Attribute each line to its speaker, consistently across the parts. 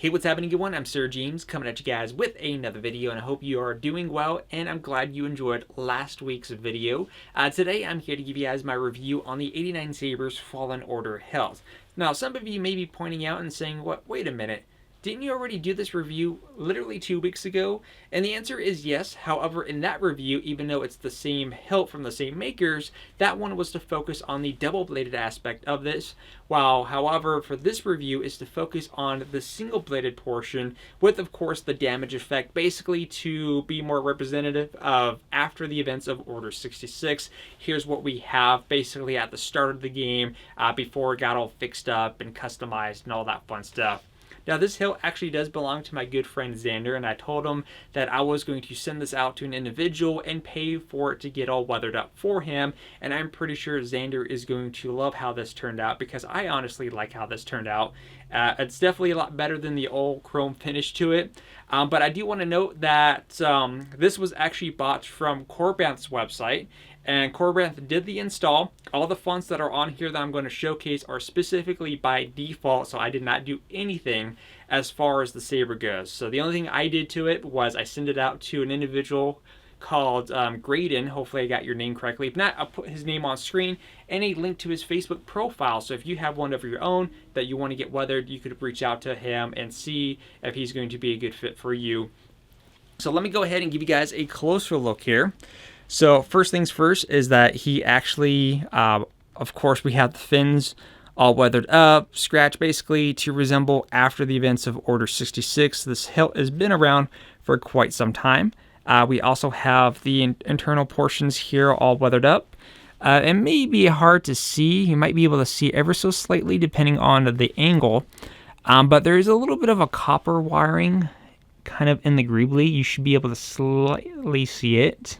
Speaker 1: Hey, what's happening, everyone? I'm SirJames coming at you guys with another video, and I hope you are doing well, and I'm glad you enjoyed last week's video. Today, I'm here to give you guys my review on the 89 Sabers Fallen Order Hills. Now, some of you may be pointing out and saying, "What? Wait a minute. Didn't you already do this review literally 2 weeks ago?" And the answer is yes. However, in that review, even though it's the same hilt from the same makers, that one was to focus on the double-bladed aspect of this, while, however, for this review is to focus on the single-bladed portion with, of course, the damage effect, basically to be more representative of after the events of Order 66. Here's what we have basically at the start of the game before it got all fixed up and customized and all that fun stuff. Now, this hilt actually does belong to my good friend Xander, and I told him that I was going to send this out to an individual and pay for it to get all weathered up for him, and I'm pretty sure Xander is going to love how this turned out, because I honestly like how this turned out. It's definitely a lot better than the old chrome finish to it, but I do want to note that this was actually bought from Korbanth's website, and Korbanth did the install. All the fonts that are on here that I'm going to showcase are specifically by default, so I did not do anything as far as the saber goes. So the only thing I did to it was I sent it out to an individual called Graydon. Hopefully I got your name correctly. If not, I'll put his name on screen and a link to his Facebook profile. So if you have one of your own that you want to get weathered, you could reach out to him and see if he's going to be a good fit for you. So let me go ahead and give you guys a closer look here. So first things first is that he actually, of course, we have the fins all weathered up, scratched basically to resemble after the events of Order 66. This hilt has been around for quite some time. We also have the internal portions here all weathered up. It may be hard to see. You might be able to see ever so slightly depending on the angle. But there is a little bit of a copper wiring kind of in the greebly. You should be able to slightly see it.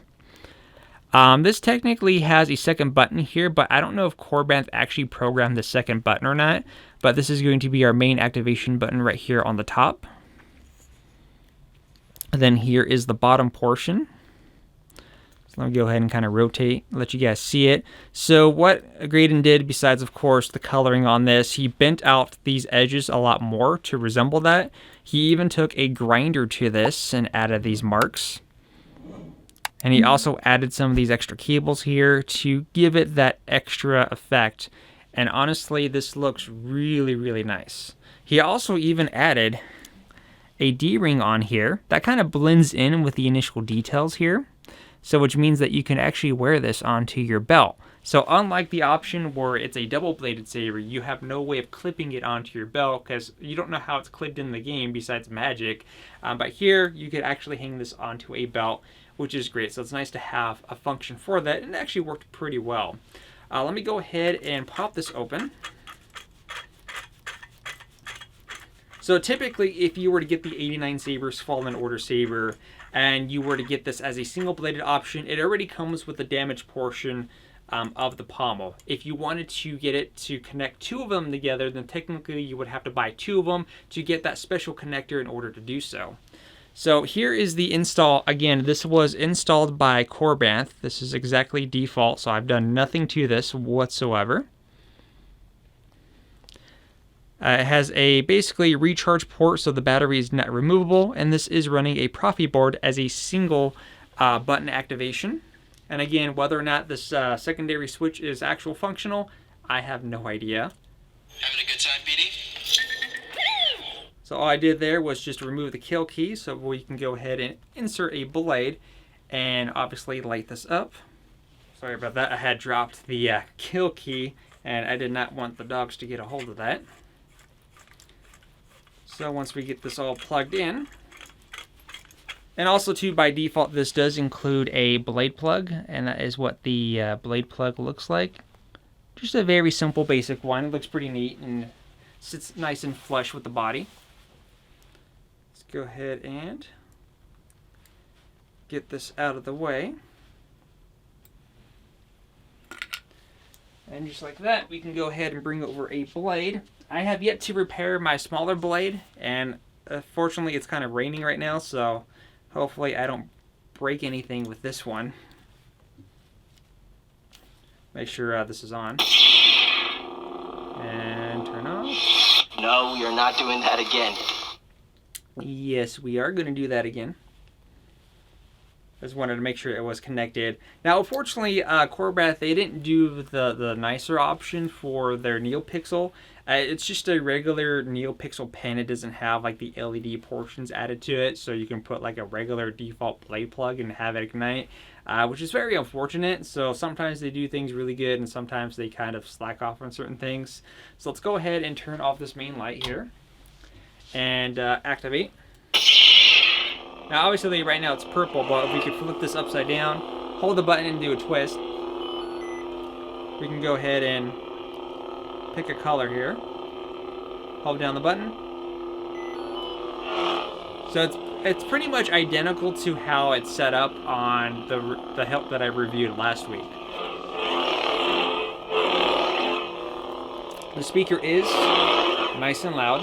Speaker 1: This technically has a second button here, but I don't know if Korbanth actually programmed the second button or not. But this is going to be our main activation button right here on the top. And then here is the bottom portion. So let me go ahead and kind of rotate, let you guys see it. So what Graydon did, besides of course the coloring on this, he bent out these edges a lot more to resemble that. He even took a grinder to this and added these marks. And he also added some of these extra cables here to give it that extra effect. And honestly, this looks really, really nice. He also even added a D-ring on here that kind of blends in with the initial details here. So which means that you can actually wear this onto your belt. So unlike the option where it's a double-bladed saber, you have no way of clipping it onto your belt because you don't know how it's clipped in the game besides magic. But here, you could actually hang this onto a belt, which is great. So it's nice to have a function for that, and it actually worked pretty well. Let me go ahead and pop this open. So typically, if you were to get the 89 Sabers Fallen Order Saber, and you were to get this as a single-bladed option, it already comes with the damage portion of the pommel. If you wanted to get it to connect two of them together, then technically you would have to buy two of them to get that special connector in order to do so. So here is the install. Again, this was installed by Korbanth. This is exactly default, so I've done nothing to this whatsoever. It has a basically recharge port, so the battery is not removable, and this is running a Profi board as a single button activation. And again, whether or not this secondary switch is actual functional, I have no idea.
Speaker 2: Having a good time, BD?
Speaker 1: So all I did there was just remove the kill key, so we can go ahead and insert a blade and obviously light this up. Sorry about that, I had dropped the kill key and I did not want the dogs to get a hold of that. So once we get this all plugged in, and also too, by default, this does include a blade plug, and that is what the blade plug looks like. Just a very simple, basic one. It looks pretty neat and sits nice and flush with the body. Let's go ahead and get this out of the way. And just like that, we can go ahead and bring over a blade. I have yet to repair my smaller blade, and fortunately it's kind of raining right now, so hopefully I don't break anything with this one. Make sure this is on. And turn off.
Speaker 2: No, you're not doing that again.
Speaker 1: Yes, we are going to do that again. Just wanted to make sure it was connected. Now, unfortunately, Korbanth, they didn't do the nicer option for their NeoPixel. It's just a regular NeoPixel pen. It doesn't have like the LED portions added to it, so you can put like a regular default blade plug and have it ignite, which is very unfortunate. So sometimes they do things really good, and sometimes they kind of slack off on certain things. So let's go ahead and turn off this main light here and activate. Now, obviously, right now it's purple, but if we could flip this upside down, hold the button and do a twist, we can go ahead and pick a color here. Hold down the button. So it's pretty much identical to how it's set up on the help that I reviewed last week. The speaker is nice and loud.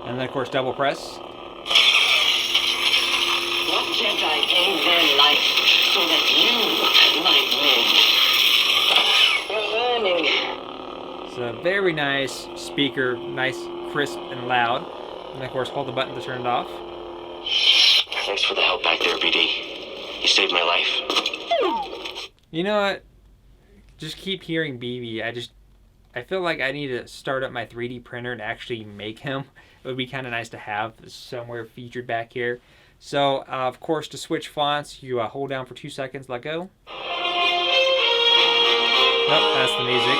Speaker 1: And then, of course, double press.
Speaker 3: What Jedi gave their life so that you might live? You're learning.
Speaker 1: It's a very nice speaker, nice, crisp, and loud. And, of course, hold the button to turn it off.
Speaker 2: Thanks for the help back there, BD. You saved my life.
Speaker 1: You know what? Just keep hearing BB. I feel like I need to start up my 3D printer and actually make him. It would be kind of nice to have somewhere featured back here. So, of course, to switch fonts, you hold down for 2 seconds, let go. Oh, that's the music.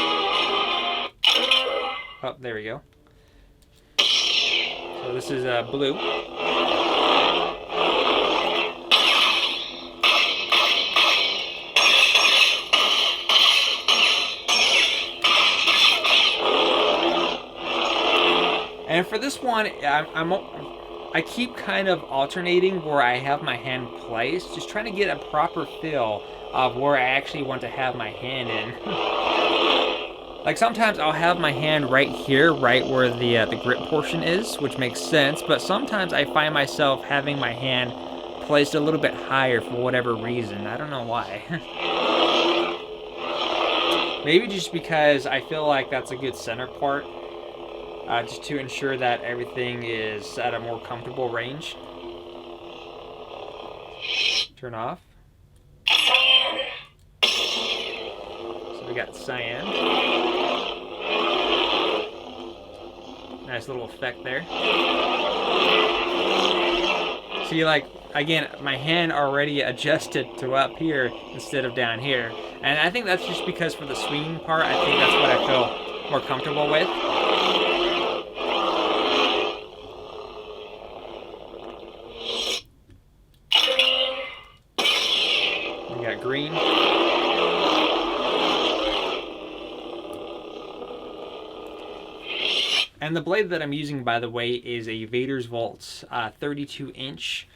Speaker 1: Oh, there we go. So this is blue. And for this one, I keep kind of alternating where I have my hand placed, just trying to get a proper feel of where I actually want to have my hand in. Like sometimes I'll have my hand right here, right where the grip portion is, which makes sense, but sometimes I find myself having my hand placed a little bit higher for whatever reason. I don't know why. Maybe just because I feel like that's a good center part. Just to ensure that everything is at a more comfortable range. Turn off. So we got cyan. Nice little effect there. See, like, again, my hand already adjusted to up here instead of down here. And I think that's just because for the swinging part, I think that's what I feel more comfortable with. Green. And the blade that I'm using, by the way, is a Vader's Vault 32-inch.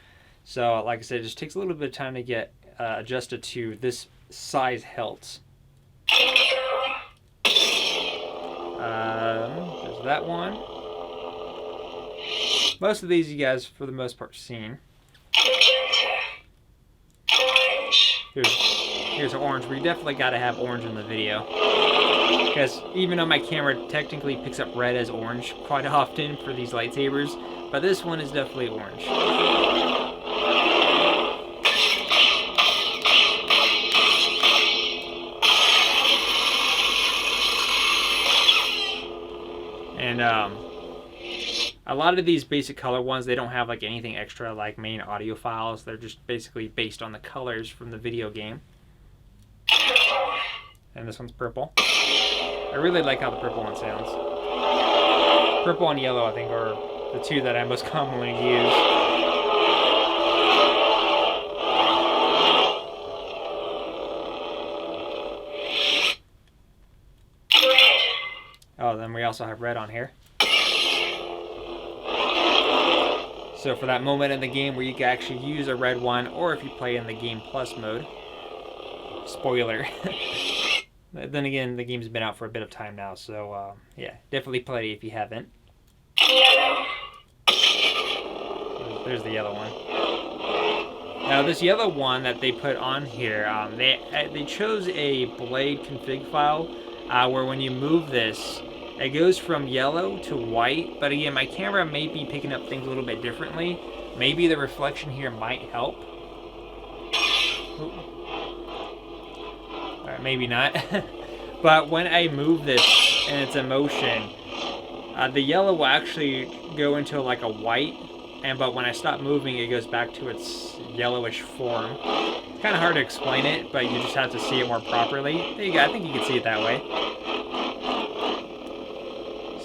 Speaker 1: So, like I said, it just takes a little bit of time to get adjusted to this size hilt. There's that one. Most of these you guys, for the most part, seen. Here's an orange. We definitely got to have orange in the video. Because even though my camera technically picks up red as orange quite often for these lightsabers, but this one is definitely orange. And a lot of these basic color ones, they don't have like anything extra like main audio files. They're just basically based on the colors from the video game. And this one's purple. I really like how the purple one sounds. Purple and yellow, I think, are the two that I most commonly use. Oh, then we also have red on here. So for that moment in the game where you can actually use a red one, or if you play in the Game Plus mode. Spoiler. Then again, the game's been out for a bit of time now, so yeah, definitely play if you haven't. There's the yellow one. Now this yellow one that they put on here, they chose a blade config file where when you move this, it goes from yellow to white. But again, my camera may be picking up things a little bit differently. Maybe the reflection here might help. Alright, maybe not. But when I move this and it's in motion, the yellow will actually go into like a white, but when I stop moving, it goes back to its yellowish form. It's kind of hard to explain it, but you just have to see it more properly. There you go. I think you can see it that way.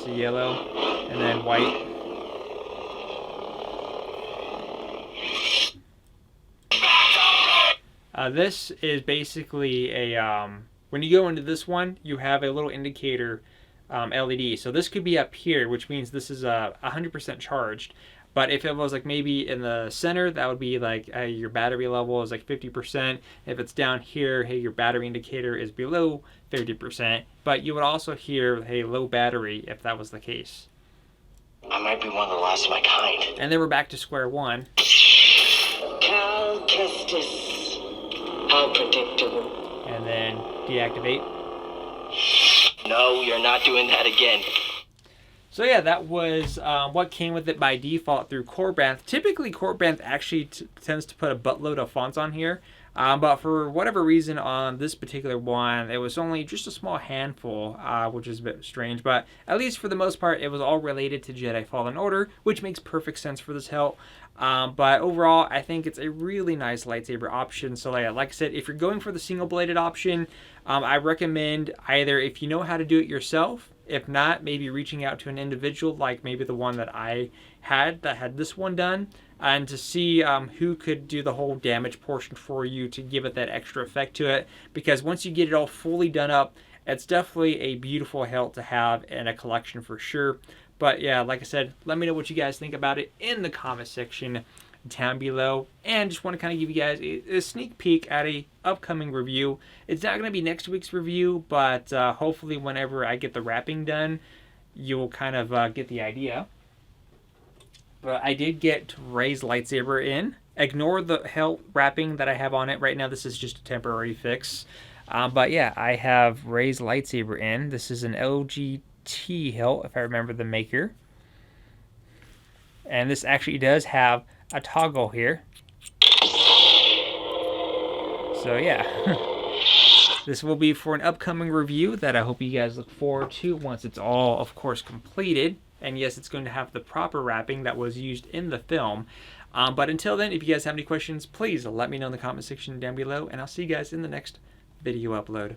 Speaker 1: See yellow and then white. This is basically a, when you go into this one, you have a little indicator LED. So this could be up here, which means this is 100% charged. But if it was like maybe in the center, that would be like your battery level is like 50%. If it's down here, hey, your battery indicator is below 50%. But you would also hear, hey, low battery if that was the case.
Speaker 2: I might be one of the last of my kind.
Speaker 1: And then we're back to square one.
Speaker 3: Cal Kestis. How predictable.
Speaker 1: And then deactivate.
Speaker 2: No, you're not doing that again.
Speaker 1: So yeah, that was what came with it by default through Korbanth. Typically, Korbanth actually tends to put a buttload of fonts on here. But for whatever reason on this particular one, it was only just a small handful, which is a bit strange. But at least for the most part, it was all related to Jedi Fallen Order, which makes perfect sense for this hilt. But overall, I think it's a really nice lightsaber option. So yeah, like I said, if you're going for the single-bladed option, I recommend either if you know how to do it yourself. If not, maybe reaching out to an individual like maybe the one that I had that had this one done, and to see who could do the whole damage portion for you to give it that extra effect to it. Because once you get it all fully done up, it's definitely a beautiful hilt to have in a collection for sure. But yeah, like I said, let me know what you guys think about it in the comment section down below, and just want to kind of give you guys a sneak peek at a upcoming review. It's not going to be next week's review, but hopefully whenever I get the wrapping done, you'll kind of get the idea. But I did get Rey's lightsaber in. Ignore the hilt wrapping that I have on it right now. This is just a temporary fix. But yeah, I have Rey's lightsaber in. This is an LGT hilt, if I remember the maker. And this actually does have a toggle here. So yeah, this will be for an upcoming review that I hope you guys look forward to once it's all, of course, completed. And yes, it's going to have the proper wrapping that was used in the film. But until then, if you guys have any questions, please let me know in the comment section down below, and I'll see you guys in the next video upload.